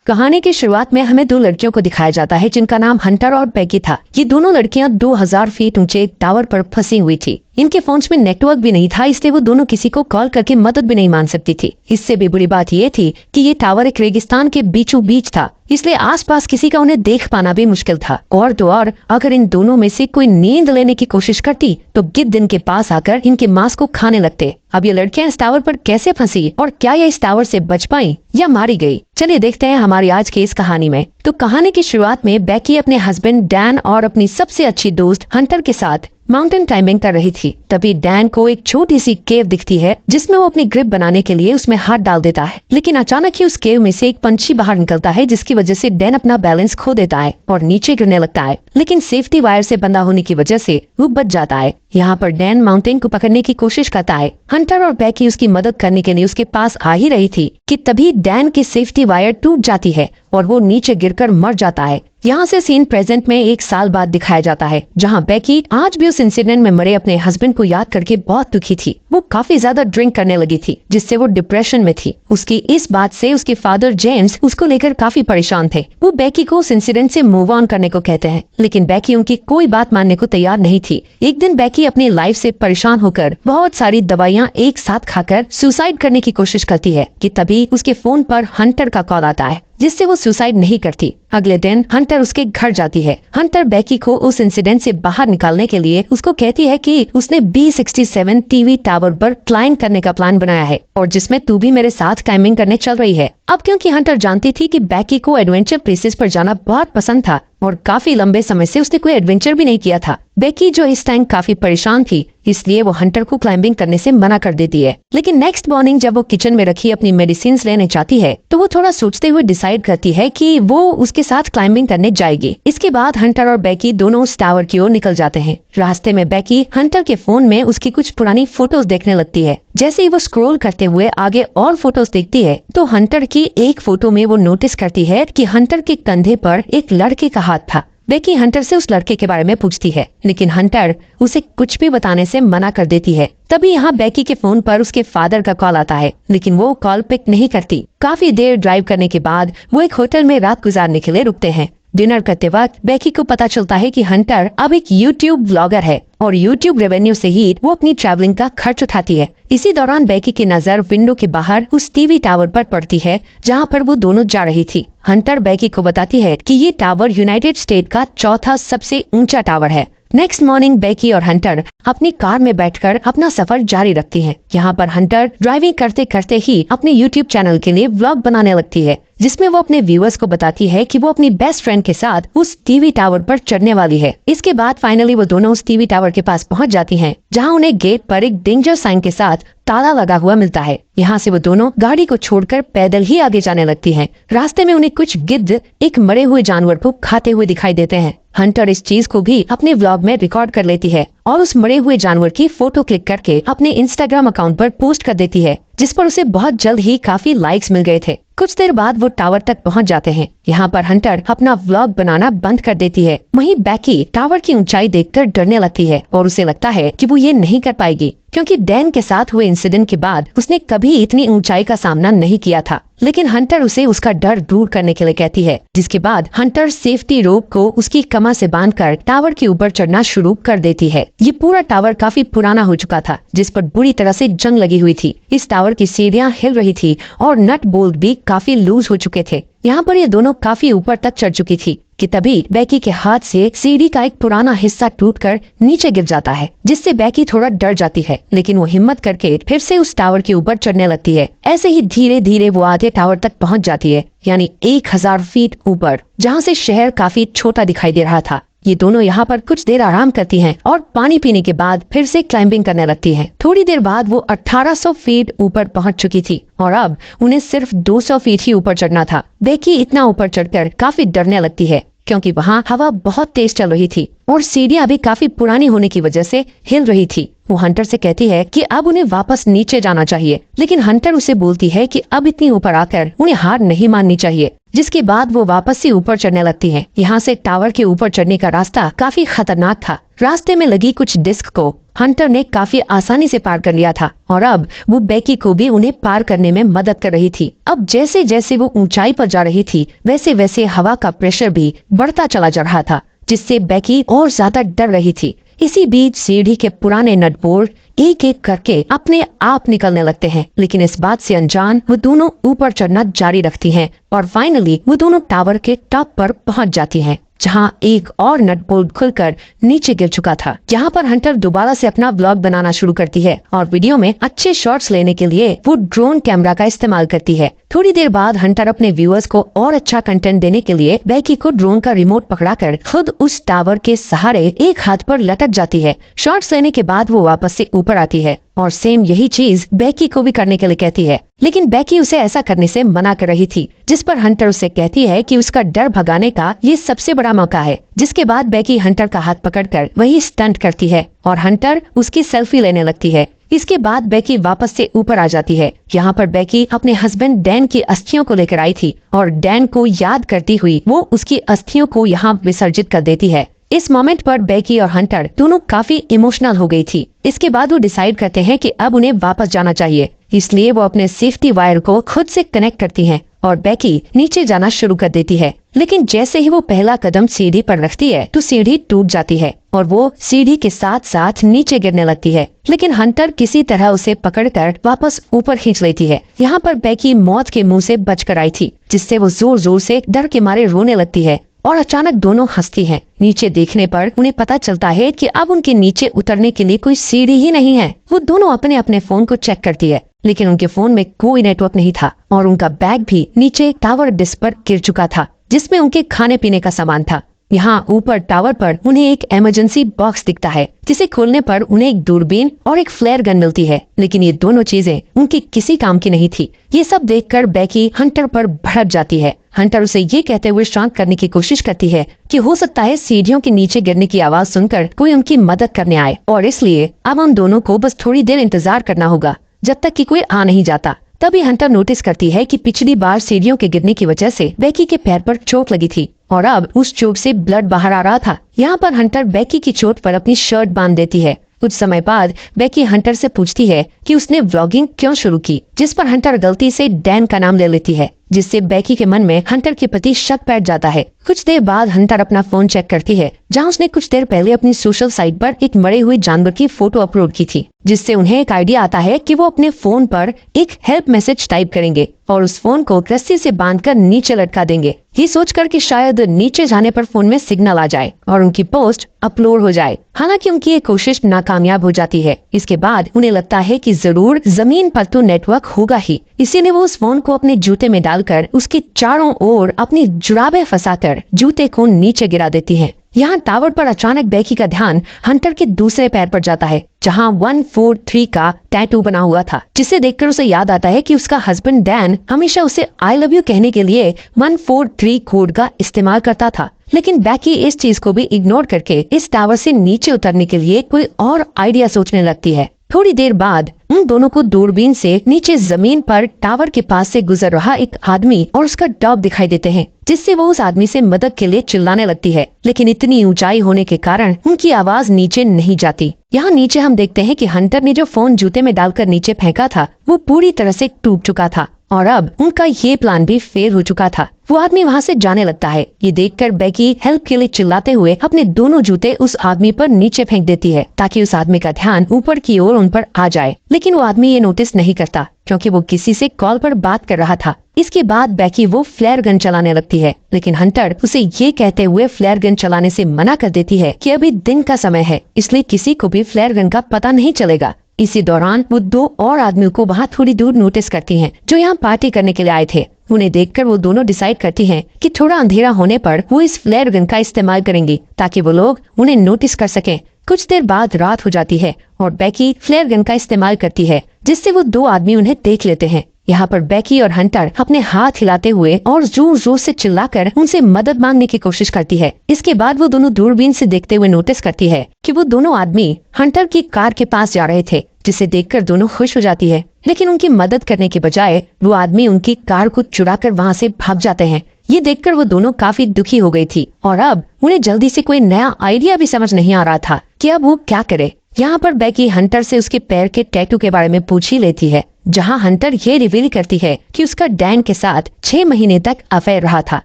कहानी की शुरुआत में हमें दो लड़कियों को दिखाया जाता है जिनका नाम हंटर और बेकी था। ये दोनों लड़कियां 2000 फीट ऊंचे एक टावर पर फंसी हुई थी। इनके फोन्स में नेटवर्क भी नहीं था, इसलिए वो दोनों किसी को कॉल करके मदद भी नहीं मांग सकती थी। इससे भी बुरी बात ये थी कि ये टावर एक रेगिस्तान के बीचों बीच था, इसलिए आसपास किसी का उन्हें देख पाना भी मुश्किल था। और तो और अगर इन दोनों में से कोई नींद लेने की कोशिश करती तो गिद्ध इनके पास आकर इनके मांस को खाने लगते। अब ये लड़कियां इस टावर पर कैसे फंसी और क्या ये इस टावर से बच पाई या मारी गई, चलिए देखते हैं हमारी आज की इस कहानी में। तो कहानी की शुरुआत में बेकी अपने हस्बैंड डैन और अपनी सबसे अच्छी दोस्त हंटर के साथ माउंटेन क्लाइंबिंग कर रही थी। तभी डैन को एक छोटी सी केव दिखती है जिसमें वो अपनी ग्रिप बनाने के लिए उसमें हाथ डाल देता है, लेकिन अचानक ही उस केव में से एक पंछी बाहर निकलता है जिसकी वजह से डैन अपना बैलेंस खो देता है और नीचे गिरने लगता है, लेकिन सेफ्टी वायर से बंधा होने की वजह से वो बच जाता है। यहाँ पर डैन माउंटेन को पकड़ने की कोशिश करता है। हंटर और बेकी उसकी मदद करने के लिए उसके पास आ ही रही थी कि तभी डैन की सेफ्टी वायर टूट जाती है और वो नीचे गिरकर मर जाता है। यहाँ से सीन प्रेजेंट में 1 साल बाद दिखाया जाता है, जहाँ बेकी आज भी उस इंसिडेंट में मरे अपने हस्बैंड को याद करके बहुत दुखी थी। वो काफी ज्यादा ड्रिंक करने लगी थी जिससे वो डिप्रेशन में थी। उसकी इस बात से उसके फादर जेम्स उसको लेकर काफी परेशान थे। वो बेकी को उस इंसिडेंट से मूव ऑन करने को कहते हैं, लेकिन बेकी उनकी कोई बात मानने को तैयार नहीं थी। एक दिन बेकी अपनी लाइफ से परेशान होकर बहुत सारी दवाइयाँ एक साथ खाकर सुसाइड करने की कोशिश करती है कि तभी उसके फोन पर हंटर का कॉल आता है जिससे वो सुसाइड नहीं करती। अगले दिन हंटर उसके घर जाती है। हंटर बेकी को उस इंसिडेंट से बाहर निकालने के लिए उसको कहती है कि उसने B67 टीवी टावर पर क्लाइंब करने का प्लान बनाया है और जिसमें तू भी मेरे साथ क्लाइंबिंग करने चल रही है। अब क्योंकि हंटर जानती थी कि बेकी को एडवेंचर प्लेसेस पर जाना बहुत पसंद था और काफी लंबे समय से उसने कोई एडवेंचर भी नहीं किया था, बेकी जो इस टाइम काफी परेशान थी, इसलिए वो हंटर को क्लाइंबिंग करने से मना कर देती है। लेकिन नेक्स्ट मॉर्निंग जब वो किचन में रखी अपनी मेडिसिन लेने जाती है तो वो थोड़ा सोचते हुए डिसाइड करती है कि वो उसके साथ क्लाइंबिंग करने जाएगी। इसके बाद हंटर और बेकी दोनों उस टावर की ओर निकल जाते हैं। रास्ते में बेकी हंटर के फोन में उसकी कुछ पुरानी फोटोज देखने लगती है। जैसे ही वो स्क्रॉल करते हुए आगे और फोटोज देखती है तो हंटर की एक फोटो में वो नोटिस करती है कि हंटर के कंधे पर एक लड़के का हाथ था। बेकी हंटर से उस लड़के के बारे में पूछती है, लेकिन हंटर उसे कुछ भी बताने से मना कर देती है। तभी यहाँ बेकी के फोन पर उसके फादर का कॉल आता है, लेकिन वो कॉल पिक नहीं करती। काफी देर ड्राइव करने के बाद वो एक होटल में रात गुजारने के लिए रुकते हैं। डिनर करते वक्त बेकी को पता चलता है कि हंटर अब एक यूट्यूब ब्लॉगर है और यूट्यूब रेवेन्यू से ही वो अपनी ट्रैवलिंग का खर्च उठाती है। इसी दौरान बेकी की नजर विंडो के बाहर उस टीवी टावर पर पड़ती है जहाँ पर वो दोनों जा रही थी। हंटर बेकी को बताती है कि ये टावर यूनाइटेड स्टेट का चौथा सबसे ऊंचा टावर है। नेक्स्ट मॉर्निंग बेकी और हंटर अपनी कार में बैठकर अपना सफर जारी रखती हैं। यहाँ पर हंटर ड्राइविंग करते करते ही अपने यूट्यूब चैनल के लिए व्लॉग बनाने लगती है, जिसमें वो अपने व्यूअर्स को बताती है कि वो अपनी बेस्ट फ्रेंड के साथ उस टीवी टावर पर चढ़ने वाली है। इसके बाद फाइनली वो दोनों उस टीवी टावर के पास पहुंच जाती हैं, जहां उन्हें गेट पर एक डेंजर साइन के साथ ताला लगा हुआ मिलता है। यहाँ से वो दोनों गाड़ी को छोड़कर पैदल ही आगे जाने लगती हैं। रास्ते में उन्हें कुछ गिद्ध एक मरे हुए जानवर को खाते हुए दिखाई देते हैं। हंटर इस चीज को भी अपने व्लॉग में रिकॉर्ड कर लेती है और उस मरे हुए जानवर की फोटो क्लिक करके अपने इंस्टाग्राम अकाउंट पर पोस्ट कर देती है, जिस पर उसे बहुत जल्द ही काफी लाइक्स मिल गए थे। कुछ देर बाद वो टावर तक पहुंच जाते हैं। यहाँ पर हंटर अपना व्लॉग बनाना बंद कर देती है। वहीं बेकी टावर की ऊंचाई देखकर डरने लगती है और उसे लगता है कि वो ये नहीं कर पाएगी, क्योंकि डैन के साथ हुए इंसिडेंट के बाद उसने कभी इतनी ऊंचाई का सामना नहीं किया था। लेकिन हंटर उसे उसका डर दूर करने के लिए कहती है, जिसके बाद हंटर सेफ्टी रोप को उसकी कमर से बांधकर टावर के ऊपर चढ़ना शुरू कर देती है। ये पूरा टावर काफी पुराना हो चुका था, जिस पर बुरी तरह से जंग लगी हुई थी। इस टावर की सीढ़ियां हिल रही थी और नट बोल्ट भी काफी लूज हो चुके थे। यहाँ पर ये दोनों काफी ऊपर तक चढ़ चुकी थी कि तभी बेकी के हाथ से सीढ़ी का एक पुराना हिस्सा टूटकर नीचे गिर जाता है, जिससे बेकी थोड़ा डर जाती है, लेकिन वो हिम्मत करके फिर से उस टावर के ऊपर चढ़ने लगती है। ऐसे ही धीरे धीरे वो आधे टावर तक पहुंच जाती है, यानी 1000 फीट ऊपर, जहाँ से शहर काफी छोटा दिखाई दे रहा था। ये दोनों यहाँ पर कुछ देर आराम करती हैं और पानी पीने के बाद फिर से क्लाइंबिंग करने लगती हैं। थोड़ी देर बाद वो 1800 फीट ऊपर पहुंच चुकी थी और अब उन्हें सिर्फ 200 फीट ही ऊपर चढ़ना था। बेकी इतना ऊपर चढ़कर काफी डरने लगती है, क्योंकि वहाँ हवा बहुत तेज चल रही थी और सीढ़ियां भी काफी पुरानी होने की वजह से हिल रही थी। वो हंटर से कहती है कि अब उन्हें वापस नीचे जाना चाहिए, लेकिन हंटर उसे बोलती है कि अब इतनी ऊपर आकर उन्हें हार नहीं माननी चाहिए। जिसके बाद वो वापस से ऊपर चढ़ने लगती हैं। यहाँ से टावर के ऊपर चढ़ने का रास्ता काफी खतरनाक था। रास्ते में लगी कुछ डिस्क को हंटर ने काफी आसानी से पार कर लिया था और अब वो बेकी को भी उन्हें पार करने में मदद कर रही थी। अब जैसे जैसे वो ऊंचाई पर जा रही थी वैसे वैसे हवा का प्रेशर भी बढ़ता चला जा रहा था, जिससे बेकी और ज्यादा डर रही थी। इसी बीच सीढ़ी के पुराने नट बोल्ट एक एक करके अपने आप निकलने लगते हैं, लेकिन इस बात से अनजान वो दोनों ऊपर चढ़ना जारी रखती हैं और फाइनली वो दोनों टावर के टॉप पर पहुंच जाती हैं, जहां एक और नट बोल्ट खुलकर नीचे गिर चुका था। यहाँ पर हंटर दोबारा से अपना व्लॉग बनाना शुरू करती है और वीडियो में अच्छे शॉट्स लेने के लिए वो ड्रोन कैमरा का इस्तेमाल करती है। थोड़ी देर बाद हंटर अपने व्यूअर्स को और अच्छा कंटेंट देने के लिए बेकी को ड्रोन का रिमोट पकड़ाकर खुद उस टावर के सहारे एक हाथ पर लटक जाती है। शॉट्स लेने के बाद वो वापस से ऊपर आती है और सेम यही चीज बेकी को भी करने के लिए कहती है, लेकिन बेकी उसे ऐसा करने से मना कर रही थी, जिस पर हंटर उसे कहती है कि उसका डर भगाने का ये सबसे बड़ा मौका है। जिसके बाद बेकी हंटर का हाथ पकड़कर वही स्टंट करती है और हंटर उसकी सेल्फी लेने लगती है। इसके बाद बेकी वापस से ऊपर आ जाती है। यहाँ पर बेकी अपने हस्बैंड डैन की अस्थियों को लेकर आई थी और डैन को याद करती हुई वो उसकी अस्थियों को यहाँ विसर्जित कर देती है। इस मोमेंट पर बेकी और हंटर दोनों काफी इमोशनल हो गई थी। इसके बाद वो डिसाइड करते हैं कि अब उन्हें वापस जाना चाहिए, इसलिए वो अपने सेफ्टी वायर को खुद से कनेक्ट करती हैं और बेकी नीचे जाना शुरू कर देती है। लेकिन जैसे ही वो पहला कदम सीढ़ी पर रखती है तो सीढ़ी टूट जाती है और वो सीढ़ी के साथ साथ नीचे गिरने लगती है, लेकिन हंटर किसी तरह उसे पकड़कर वापस ऊपर खींच लेती है। यहाँ पर बेकी मौत के मुंह से बचकर आई थी, जिससे वो जोर जोर से डर के मारे रोने लगती है और अचानक दोनों हंसती हैं। नीचे देखने पर उन्हें पता चलता है कि अब उनके नीचे उतरने के लिए कोई सीढ़ी ही नहीं है। वो दोनों अपने अपने फोन को चेक करती है, लेकिन उनके फोन में कोई नेटवर्क नहीं था और उनका बैग भी नीचे टावर डिस्क पर गिर चुका था, जिसमें उनके खाने पीने का सामान था। यहाँ ऊपर टावर पर उन्हें एक इमरजेंसी बॉक्स दिखता है, जिसे खोलने पर उन्हें एक दूरबीन और एक फ्लेयर गन मिलती है, लेकिन ये दोनों चीजें उनकी किसी काम की नहीं थी। ये सब देखकर बेकी हंटर पर भड़क जाती है। हंटर उसे ये कहते हुए शांत करने की कोशिश करती है कि हो सकता है सीढ़ियों के नीचे गिरने की आवाज सुनकर कोई उनकी मदद करने आए और इसलिए अब हम दोनों को बस थोड़ी देर इंतजार करना होगा जब तक कि कोई आ नहीं जाता। तभी हंटर नोटिस करती है कि पिछली बार सीढ़ियों के गिरने की वजह से बेकी के पैर पर चोट लगी थी और अब उस चोट से ब्लड बाहर आ रहा था। यहाँ पर हंटर बेकी की चोट पर अपनी शर्ट बांध देती है। कुछ समय बाद बेकी हंटर से पूछती है कि उसने व्लॉगिंग क्यों शुरू की, जिस पर हंटर गलती से डैन का नाम ले लेती है, जिससे बेकी के मन में हंटर के प्रति शक बैठ जाता है। कुछ देर बाद हंटर अपना फोन चेक करती है, जहां उसने कुछ देर पहले अपनी सोशल साइट पर एक मरे हुए जानवर की फोटो अपलोड की थी, जिससे उन्हें एक आइडिया आता है कि वो अपने फोन पर एक हेल्प मैसेज टाइप करेंगे और उस फोन को रस्सी से बांधकर नीचे लटका देंगे, ये सोचकर कि शायद नीचे जाने पर फोन में सिग्नल आ जाए और उनकी पोस्ट अपलोड हो जाए। हालांकि उनकी ये कोशिश नाकामयाब हो जाती है। इसके बाद उन्हें लगता है कि जरूर जमीन पर तो नेटवर्क होगा ही, इसीलिए वो उस फोन को अपने जूते में डालकर उसके चारों ओर अपनी जुराबे फंसाकर जूते को नीचे गिरा देती हैं। यहाँ टावर पर अचानक बेकी का ध्यान हंटर के दूसरे पैर पर जाता है, जहाँ 143 का टैटू बना हुआ था, जिसे देखकर उसे याद आता है कि उसका हस्बैंड डैन हमेशा उसे आई लव यू कहने के लिए 143 कोड का इस्तेमाल करता था। लेकिन बेकी इस चीज को भी इग्नोर करके इस टावर से नीचे उतरने के लिए कोई और आइडिया सोचने लगती है। थोड़ी देर बाद उन दोनों को दूरबीन से नीचे जमीन पर टावर के पास से गुजर रहा एक आदमी और उसका डॉग दिखाई देते हैं, जिससे वो उस आदमी से मदद के लिए चिल्लाने लगती है, लेकिन इतनी ऊंचाई होने के कारण उनकी आवाज नीचे नहीं जाती। यहाँ नीचे हम देखते हैं कि हंटर ने जो फोन जूते में डालकर नीचे फेंका था वो पूरी तरह से टूट चुका था और अब उनका ये प्लान भी फेल हो चुका था। वो आदमी वहाँ से जाने लगता है। ये देखकर बेकी हेल्प के लिए चिल्लाते हुए अपने दोनों जूते उस आदमी पर नीचे फेंक देती है, ताकि उस आदमी का ध्यान ऊपर की ओर उन पर आ जाए, लेकिन वो आदमी ये नोटिस नहीं करता क्योंकि वो किसी से कॉल पर बात कर रहा था। इसके बाद बेकी वो फ्लेयर गन चलाने लगती है, लेकिन हंटर उसे ये कहते हुए फ्लेयर गन चलाने से मना कर देती है कि अभी दिन का समय है, इसलिए किसी को भी फ्लेयर गन का पता नहीं चलेगा। इसी दौरान वो दो और आदमियों को वहाँ थोड़ी दूर नोटिस करती हैं, जो यहाँ पार्टी करने के लिए आए थे। उन्हें देखकर वो दोनों डिसाइड करती हैं कि थोड़ा अंधेरा होने पर वो इस फ्लेयर गन का इस्तेमाल करेंगी, ताकि वो लोग उन्हें नोटिस कर सकें। कुछ देर बाद रात हो जाती है और बेकी फ्लेयर गन का इस्तेमाल करती है, जिससे वो दो आदमी उन्हें देख लेते हैं। यहाँ पर बेकी और हंटर अपने हाथ हिलाते हुए और जोर जोर से चिल्लाकर उनसे मदद मांगने की कोशिश करती है। इसके बाद वो दोनों दूरबीन से देखते हुए नोटिस करती है कि वो दोनों आदमी हंटर की कार के पास जा रहे थे, जिसे देखकर दोनों खुश हो जाती है। लेकिन उनकी मदद करने के बजाय वो आदमी उनकी कार को चुरा कर वहाँ से भाग जाते हैं। ये देखकर वो दोनों काफी दुखी हो गई थी और अब उन्हें जल्दी से कोई नया आइडिया भी समझ नहीं आ रहा था कि अब वो क्या करे। यहाँ पर बेकी हंटर से उसके पैर के टैटू के बारे में पूछ ही लेती है, जहाँ हंटर ये रिवील करती है कि उसका डैन के साथ 6 महीने तक अफेयर रहा था।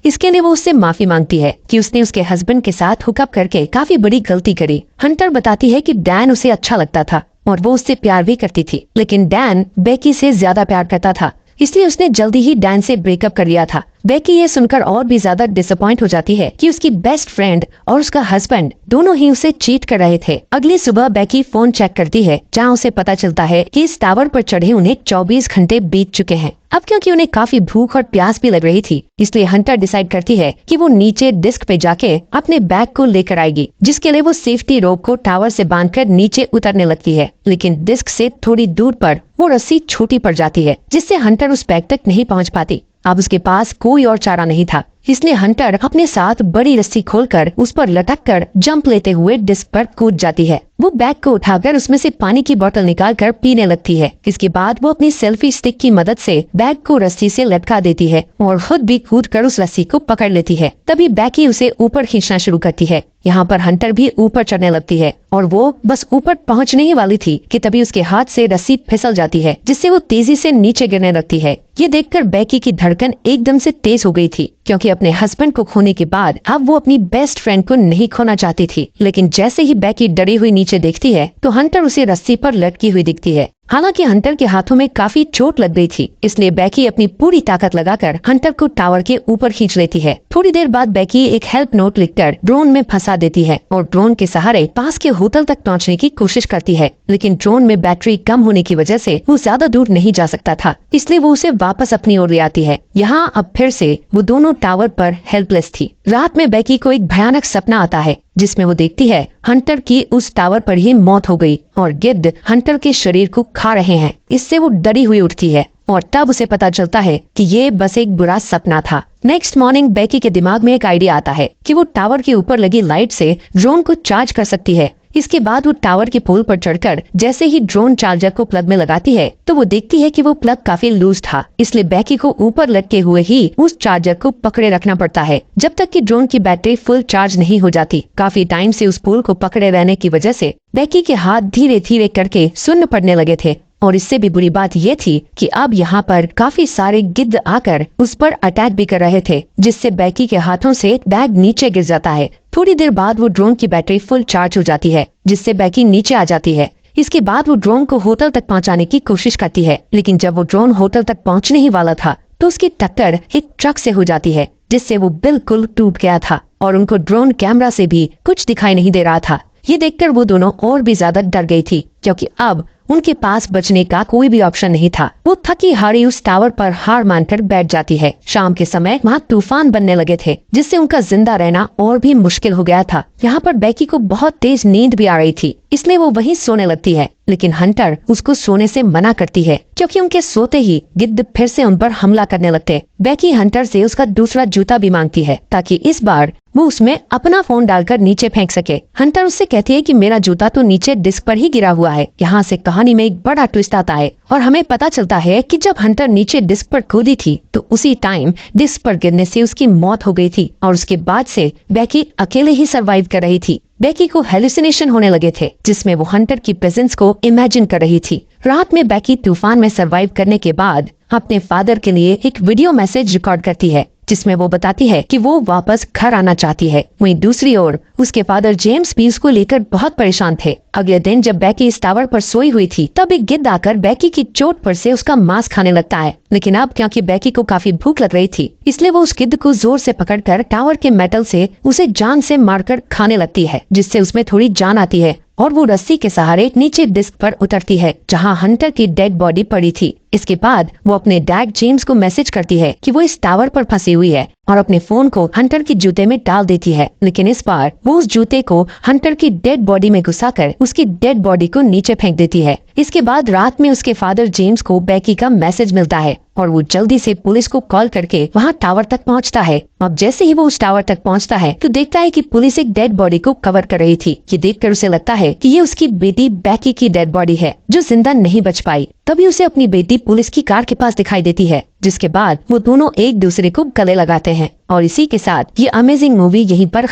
इसके लिए वो उससे माफी मांगती है कि उसने उसके हस्बैंड के साथ हुकअप करके काफी बड़ी गलती करी। हंटर बताती है कि डैन उसे अच्छा लगता था और वो उससे प्यार भी करती थी, लेकिन डैन बेकी से ज्यादा प्यार करता था, इसलिए उसने जल्दी ही डैन से ब्रेकअप कर लिया था। बेकी ये सुनकर और भी ज्यादा डिसअपॉइंट हो जाती है कि उसकी बेस्ट फ्रेंड और उसका हस्बैंड दोनों ही उसे चीट कर रहे थे। अगली सुबह बेकी फोन चेक करती है, जहां उसे पता चलता है कि इस टावर पर चढ़े उन्हें 24 घंटे बीत चुके हैं। अब क्योंकि उन्हें काफी भूख और प्यास भी लग रही थी, इसलिए हंटर डिसाइड करती है कि वो नीचे डिस्क पे जाके अपने बैग को लेकर आएगी, जिसके लिए वो सेफ्टी रोप को टावर से बांधकर नीचे उतरने लगती है। लेकिन डिस्क से थोड़ी दूर पर वो रस्सी छोटी पड़ जाती है, जिससे हंटर उस बैग तक नहीं पहुंच पाती। अब उसके पास कोई और चारा नहीं था, इसलिए हंटर अपने साथ बड़ी रस्सी खोलकर उस पर लटककर जंप लेते हुए डिस्क पर कूद जाती है। वो बैग को उठाकर उसमें से पानी की बोतल निकालकर पीने लगती है। इसके बाद वो अपनी सेल्फी स्टिक की मदद से बैग को रस्सी से लटका देती है और खुद भी कूदकर उस रस्सी को पकड़ लेती है। तभी बेकी उसे ऊपर खींचना शुरू करती है। यहाँ पर हंटर भी ऊपर चढ़ने लगती है और वो बस ऊपर पहुँचने ही वाली थी कि तभी उसके हाथ से रस्सी फिसल जाती है, जिससे वो तेजी से नीचे गिरने लगती है। ये देखकर बेकी की धड़कन एकदम से तेज हो गई थी, क्योंकि अपने हस्बैंड को खोने के बाद अब वो अपनी बेस्ट फ्रेंड को नहीं खोना चाहती थी। लेकिन जैसे ही बेकी डरी हुई नीचे देखती है तो हंटर उसे रस्सी पर लटकी हुई दिखती है। हालांकि हंटर के हाथों में काफी चोट लग गई थी, इसलिए बेकी अपनी पूरी ताकत लगाकर हंटर को टावर के ऊपर खींच लेती है। थोड़ी देर बाद बेकी एक हेल्प नोट लिखकर ड्रोन में फंसा देती है और ड्रोन के सहारे पास के होटल तक पहुंचने की कोशिश करती है। लेकिन ड्रोन में बैटरी कम होने की वजह से वो ज्यादा दूर नहीं जा सकता था, इसलिए वो उसे वापस अपनी ओर ले आती है। यहाँ अब फिर से वो दोनों टावर पर हेल्पलेस थी। रात में बेकी को एक भयानक सपना आता है, जिसमें वो देखती है हंटर की उस टावर पर ही मौत हो गई और गिद्ध हंटर के शरीर को खा रहे हैं। इससे वो डरी हुई उठती है और तब उसे पता चलता है कि ये बस एक बुरा सपना था। नेक्स्ट मॉर्निंग बेकी के दिमाग में एक आइडिया आता है कि वो टावर के ऊपर लगी लाइट से ड्रोन को चार्ज कर सकती है। इसके बाद वो टावर के पोल पर चढ़कर जैसे ही ड्रोन चार्जर को प्लग में लगाती है तो वो देखती है कि वो प्लग काफी लूज था, इसलिए बेकी को ऊपर लटके हुए ही उस चार्जर को पकड़े रखना पड़ता है जब तक कि ड्रोन की बैटरी फुल चार्ज नहीं हो जाती। काफी टाइम से उस पोल को पकड़े रहने की वजह से बेकी के हाथ धीरे धीरे करके सुन्न पड़ने लगे थे और इससे भी बुरी बात ये थी कि अब यहाँ पर काफी सारे गिद्ध आकर उस पर अटैक भी कर रहे थे, जिससे बेकी के हाथों से बैग नीचे गिर जाता है। थोड़ी देर बाद वो ड्रोन की बैटरी फुल चार्ज हो जाती है, जिससे बेकी नीचे आ जाती है। इसके बाद वो ड्रोन को होटल तक पहुँचाने की कोशिश करती है, लेकिन जब वो ड्रोन होटल तक पहुँचने ही वाला था तो उसकी टक्कर एक ट्रक से हो जाती है, जिससे वो बिल्कुल टूट गया था और उनको ड्रोन कैमरा से भी कुछ दिखाई नहीं दे रहा था। ये देखकर वो दोनों और भी ज्यादा डर गई थी, क्योंकि अब उनके पास बचने का कोई भी ऑप्शन नहीं था। वो थकी हारी उस टावर पर हार मानकर बैठ जाती है। शाम के समय वहाँ तूफान बनने लगे थे, जिससे उनका जिंदा रहना और भी मुश्किल हो गया था। यहाँ पर बेकी को बहुत तेज नींद भी आ रही थी, इसलिए वो वहीं सोने लगती है, लेकिन हंटर उसको सोने से मना करती है, क्योंकि उनके सोते ही गिद्ध फिर से उन पर हमला करने लगते। बेकी हंटर से उसका दूसरा जूता भी मांगती है, ताकि इस बार वो उसमें अपना फोन डालकर नीचे फेंक सके। हंटर उससे कहती है कि मेरा जूता तो नीचे डिस्क पर ही गिरा हुआ है। यहाँ से कहानी में एक बड़ा ट्विस्ट आता है और हमें पता चलता है कि जब हंटर नीचे डिस्क पर कूदी थी तो उसी टाइम डिस्क पर गिरने से उसकी मौत हो गई थी और उसके बाद से बेकी अकेले ही सरवाइव कर रही थी। बेकी को हेलुसिनेशन होने लगे थे, जिसमें वो हंटर की प्रेजेंस को इमेजिन कर रही थी। रात में बेकी तूफान में सरवाइव करने के बाद अपने फादर के लिए एक वीडियो मैसेज रिकॉर्ड करती है, जिसमें वो बताती है कि वो वापस घर आना चाहती है। वहीं दूसरी ओर उसके फादर जेम्स भी उसको लेकर बहुत परेशान थे। अगले दिन जब बेकी इस टावर पर सोई हुई थी, तब एक गिद्ध आकर बेकी की चोट पर से उसका मांस खाने लगता है। लेकिन अब क्योंकि बेकी को काफी भूख लग रही थी, इसलिए वो उस गिद्ध को जोर से पकड़कर टावर के मेटल से उसे जान से मारकर खाने लगती है, जिससे उसमें थोड़ी जान आती है और वो रस्सी के सहारे नीचे डिस्क पर उतरती है, जहां हंटर की डेड बॉडी पड़ी थी। इसके बाद वो अपने डैड जेम्स को मैसेज करती है कि वो इस टावर पर फंसी हुई है और अपने फोन को हंटर के जूते में डाल देती है। लेकिन इस बार वो उस जूते को हंटर की डेड बॉडी में घुसाकर उसकी डेड बॉडी को नीचे फेंक देती है। इसके बाद रात में उसके फादर जेम्स को बैकी का मैसेज मिलता है और वो जल्दी से पुलिस को कॉल करके वहाँ टावर तक पहुँचता है। अब जैसे ही वो उस टावर तक पहुँचता है तो देखता है कि पुलिस एक डेड बॉडी को कवर कर रही थी। ये देखकर उसे लगता है कि ये उसकी बेटी बैकी की डेड बॉडी है जो जिंदा नहीं बच पाई। तभी उसे अपनी बेटी पुलिस की कार के पास दिखाई देती है, जिसके बाद वो दोनों एक दूसरे को गले लगाते हैं। और इसी के साथ ये अमेजिंग मूवी यहीं पर